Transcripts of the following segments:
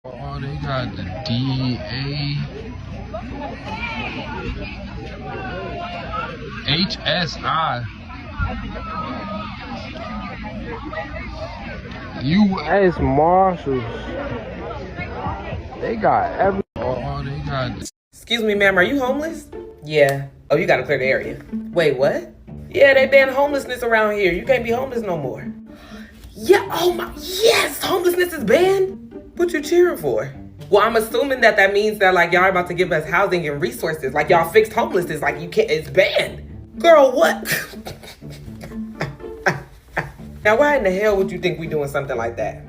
Oh, they got the DA, HSI, U.S. Marshals. They got every. Oh, they got. Excuse me, ma'am, are you homeless? Yeah. Oh, you gotta clear the area. Wait, what? Yeah, they banned homelessness around here. You can't be homeless no more. Yeah, oh my, yes, homelessness is banned? What you cheering for? Well, I'm assuming that means that like y'all are about to give us housing and resources. Like y'all fixed homelessness, like you can't, it's banned. Girl, what? Now, why in the hell would you think we doing something like that?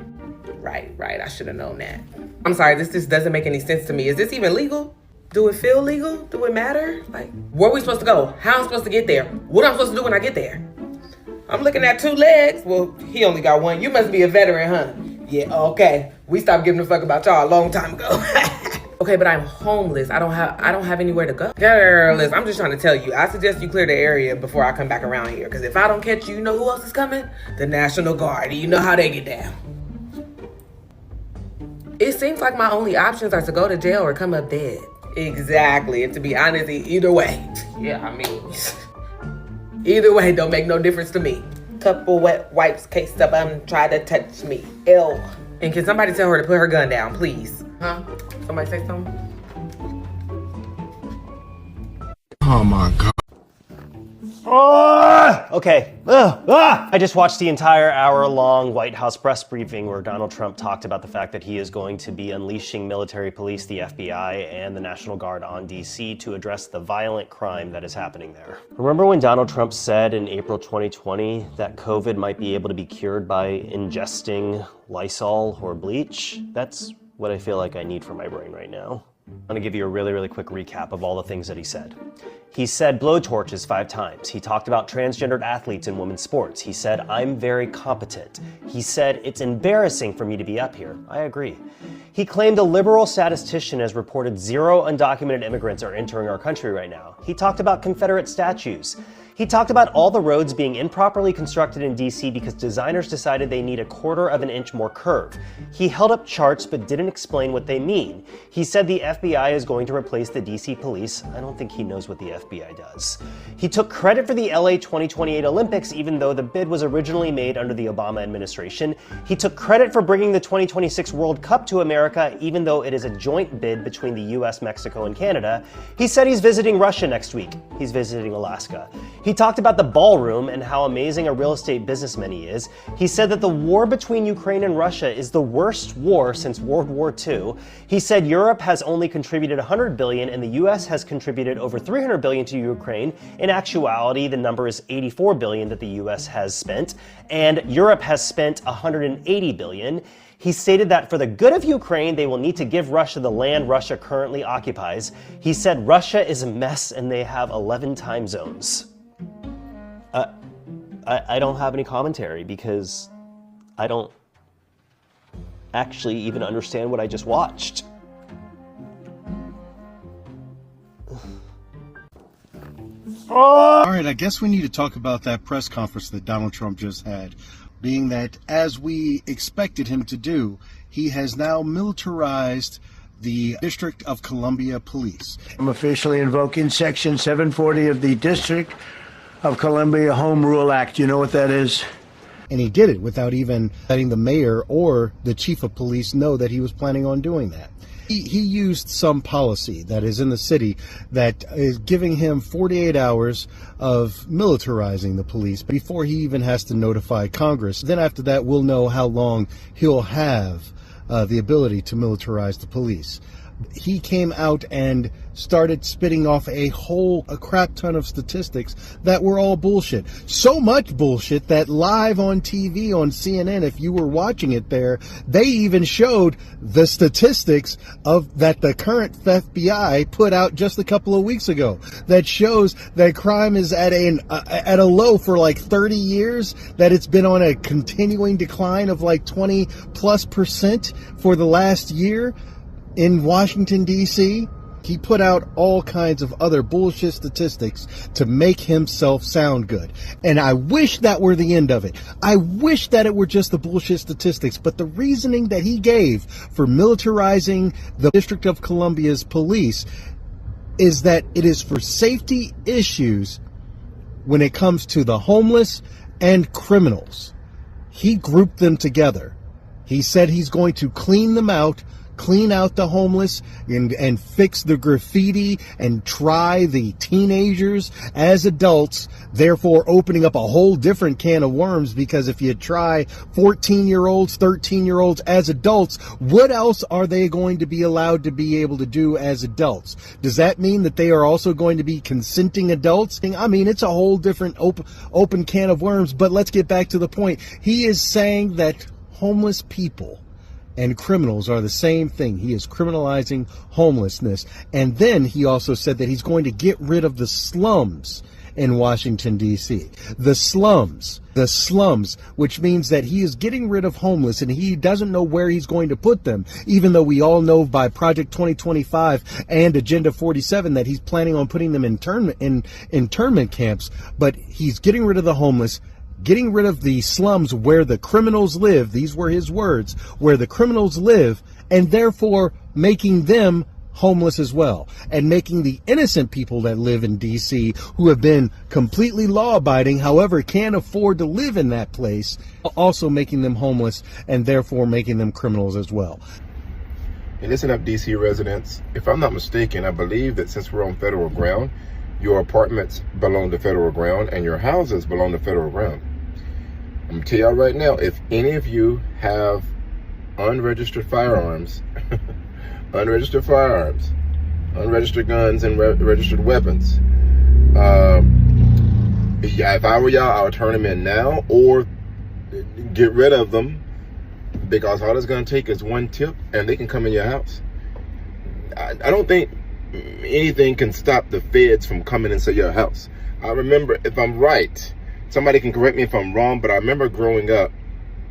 Right, I should have known that. I'm sorry, this just doesn't make any sense to me. Is this even legal? Do it feel legal? Do it matter? Like, where are we supposed to go? How am I supposed to get there? What am I supposed to do when I get there? I'm looking at 2 legs. Well, he only got 1. You must be a veteran, huh? Yeah, okay. We stopped giving a fuck about y'all a long time ago. Okay, but I'm homeless. I don't have anywhere to go. Girl, listen, I'm just trying to tell you. I suggest you clear the area before I come back around here. Because if I don't catch you, you know who else is coming? The National Guard. You know how they get down. It seems like my only options are to go to jail or come up dead. Exactly. And to be honest, either way. Yeah, I mean, either way don't make no difference to me. Couple wet wipes, case up, try to touch me. Ew. And can somebody tell her to put her gun down, please? Huh? Somebody say something? Oh my God. Okay. I just watched the entire hour-long White House press briefing where Donald Trump talked about the fact that he is going to be unleashing military police, the FBI, and the National Guard on DC to address the violent crime that is happening there. Remember when Donald Trump said in April 2020 that COVID might be able to be cured by ingesting Lysol or bleach? That's what I feel like I need for my brain right now. I'm gonna give you a really quick recap of all the things that he said. He said blowtorches 5 times. He talked about transgendered athletes in women's sports. He said, I'm very competent. He said, it's embarrassing for me to be up here. I agree. He claimed a liberal statistician has reported 0 undocumented immigrants are entering our country right now. He talked about Confederate statues. He talked about all the roads being improperly constructed in DC because designers decided they need 1/4 of an inch more curve. He held up charts but didn't explain what they mean. He said the FBI is going to replace the DC police. I don't think he knows what the FBI does. He took credit for the LA 2028 Olympics even though the bid was originally made under the Obama administration. He took credit for bringing the 2026 World Cup to America even though it is a joint bid between the US, Mexico, and Canada. He said he's visiting Russia next week. He's visiting Alaska. He talked about the ballroom and how amazing a real estate businessman he is. He said that the war between Ukraine and Russia is the worst war since World War II. He said Europe has only contributed $100 billion and the US has contributed over $300 billion to Ukraine. In actuality, the number is $84 billion that the US has spent, and Europe has spent $180 billion. He stated that for the good of Ukraine, they will need to give Russia the land Russia currently occupies. He said Russia is a mess and they have 11 time zones. I don't have any commentary because I don't actually even understand what I just watched. All right, I guess we need to talk about that press conference that Donald Trump just had, being that, as we expected him to do, he has now militarized the District of Columbia Police. I'm officially invoking Section 740 of the District of Columbia Home Rule Act. You know what that is? And he did it without even letting the mayor or the chief of police know that he was planning on doing that. He used some policy that is in the city that is giving him 48 hours of militarizing the police before he even has to notify Congress. Then after that, we'll know how long he'll have the ability to militarize the police. He came out and started spitting off a crap ton of statistics that were all bullshit. So much bullshit that live on TV on CNN, if you were watching it there, they even showed the statistics of that the current FBI put out just a couple of weeks ago that shows that crime is at a low for like 30 years, that it's been on a continuing decline of like 20+% for the last year in Washington, D.C. He put out all kinds of other bullshit statistics to make himself sound good. And I wish that were the end of it. I wish that it were just the bullshit statistics. But the reasoning that he gave for militarizing the District of Columbia's police is that it is for safety issues when it comes to the homeless and criminals. He grouped them together. He said he's going to clean them out, clean out the homeless and fix the graffiti and try the teenagers as adults, therefore opening up a whole different can of worms, because if you try 14-year-olds, 13-year-olds as adults, what else are they going to be allowed to be able to do as adults? Does that mean that they are also going to be consenting adults? I mean, it's a whole different open can of worms, but let's get back to the point. He is saying that homeless people and criminals are the same thing. He is criminalizing homelessness. And then he also said that he's going to get rid of the slums in Washington, D.C. The slums, which means that he is getting rid of homeless and he doesn't know where he's going to put them, even though we all know by Project 2025 and Agenda 47 that he's planning on putting them in internment camps. But he's getting rid of the homeless, getting rid of the slums where the criminals live. These were his words, where the criminals live, and therefore making them homeless as well, and making the innocent people that live in D.C. who have been completely law-abiding, however, can't afford to live in that place, also making them homeless and therefore making them criminals as well. Hey, listen up, D.C. residents. If I'm not mistaken, I believe that since we're on federal ground, your apartments belong to federal ground and your houses belong to federal ground. I'm gonna tell y'all right now, if any of you have unregistered firearms, unregistered guns, and registered weapons, yeah, if I were y'all, I would turn them in now or get rid of them, because all it's gonna take is one tip and they can come in your house. I don't think anything can stop the feds from coming into your house. I remember, if I'm right, somebody can correct me if I'm wrong, but I remember growing up,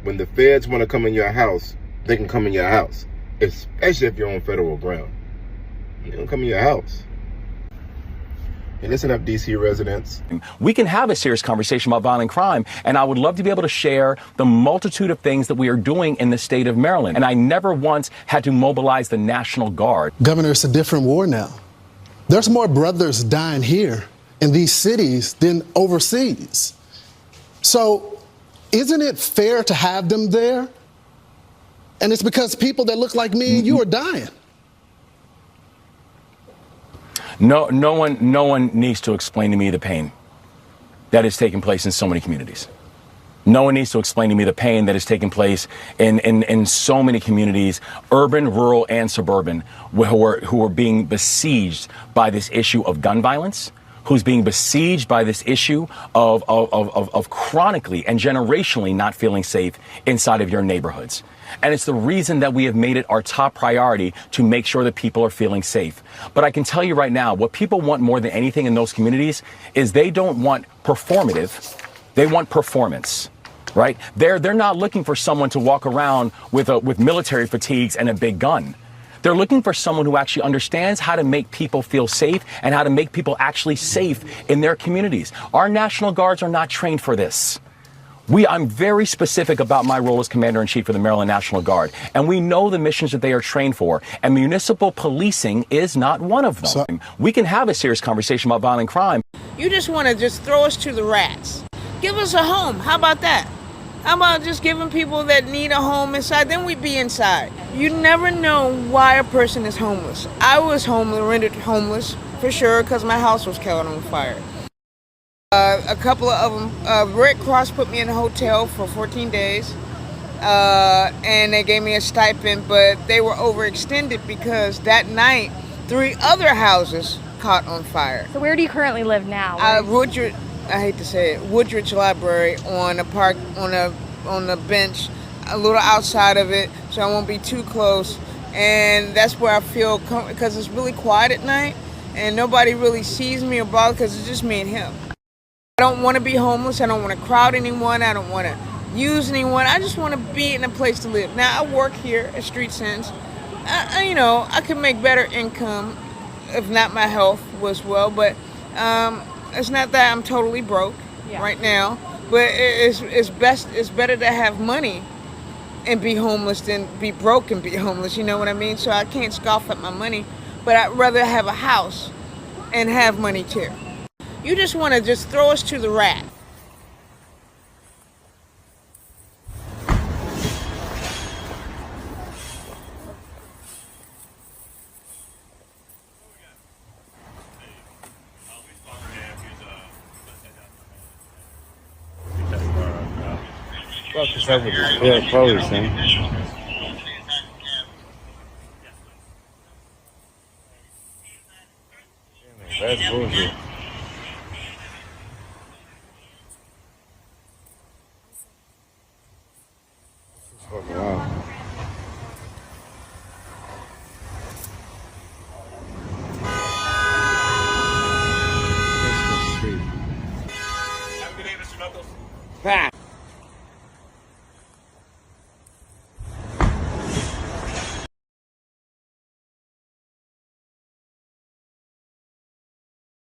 when the feds want to come in your house, they can come in your house, especially if you're on federal ground. They don't come in your house. Hey, listen up, D.C. residents. We can have a serious conversation about violent crime, and I would love to be able to share the multitude of things that we are doing in the state of Maryland. And I never once had to mobilize the National Guard. Governor, it's a different war now. There's more brothers dying here in these cities than overseas. So isn't it fair to have them there? And it's because people that look like me and you are dying. No one needs to explain to me the pain that is taking place in so many communities. No one needs to explain to me the pain that is taking place in so many communities, urban, rural, and suburban, who are being besieged by this issue of gun violence, who's being besieged by this issue of chronically and generationally not feeling safe inside of your neighborhoods. And it's the reason that we have made it our top priority to make sure that people are feeling safe. But I can tell you right now, what people want more than anything in those communities is they don't want performative, they want performance. Right? They're not looking for someone to walk around with military fatigues and a big gun. They're looking for someone who actually understands how to make people feel safe and how to make people actually safe in their communities. Our National Guards are not trained for this. I'm very specific about my role as Commander-in-Chief of the Maryland National Guard, and we know the missions that they are trained for, and municipal policing is not one of them. We can have a serious conversation about violent crime. You just want to just throw us to the rats. Give us a home. How about that? How about just giving people that need a home inside, then we'd be inside. You never know why a person is homeless. I was rendered homeless, for sure, because my house was caught on fire. A couple of them, Red Cross put me in a hotel for 14 days, and they gave me a stipend, but they were overextended because that night, 3 other houses caught on fire. So where do you currently live now? Woodridge. I hate to say it, Woodridge Library on a park, on a bench, a little outside of it, so I won't be too close. And that's where I feel because it's really quiet at night, and nobody really sees me or bothers because it's just me and him. I don't want to be homeless. I don't want to crowd anyone. I don't want to use anyone. I just want to be in a place to live. Now I work here at Street Sense. I can make better income if not my health was well. But it's not that I'm totally broke right now. But it's better to have money and be homeless than be broke and be homeless. You know what I mean? So I can't scoff at my money, but I'd rather have a house and have money too. You just want to just throw us to the rat. Yeah, probably, Sam. That's bullshit.